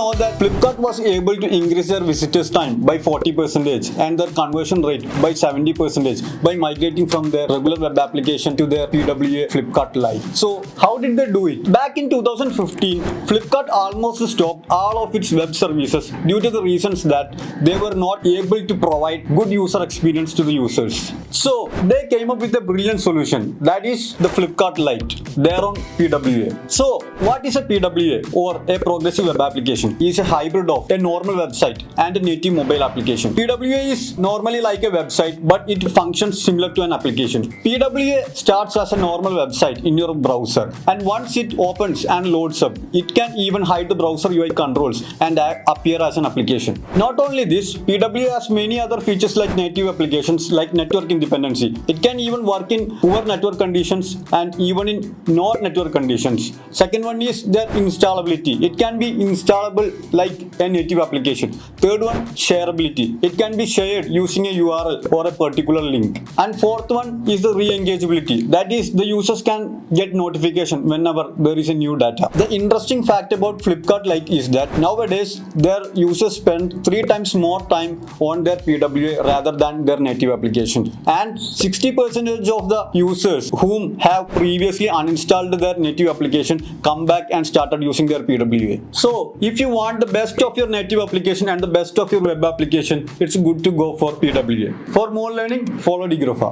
know that Flipkart was able to increase their visitors time by 40% and their conversion rate by 70% by migrating from their regular web application to their PWA Flipkart Lite. So how did they do it? Back in 2015, Flipkart almost stopped all of its web services due to the reasons that they were not able to provide good user experience to the users. So they came up with a brilliant solution, that is the Flipkart Lite, their own PWA. So what is a PWA, or a progressive web application? It is a hybrid of a normal website and a native mobile application. PWA is normally like a website, but it functions similar to an application. PWA starts as a normal website in your browser, and once it opens and loads up, it can even hide the browser UI controls and appear as an application. Not only this, PWA has many other features like native applications like network independency. It can even work in poor network conditions and even in non-network conditions. Second one is their installability. It can be installable like a native application. Third one, shareability. It can be shared using a URL or a particular link. And fourth one is the re-engageability. That is, the users can get notification whenever there is a new data. The interesting fact about Flipkart Lite is that nowadays their users spend 3 times more time on their PWA rather than their native application. And 60% of the users whom have previously uninstalled their native application come back and started using their PWA. So if you want the best of your native application and the best of your web application, it's good to go for PWA. For more learning, follow Digrowfa.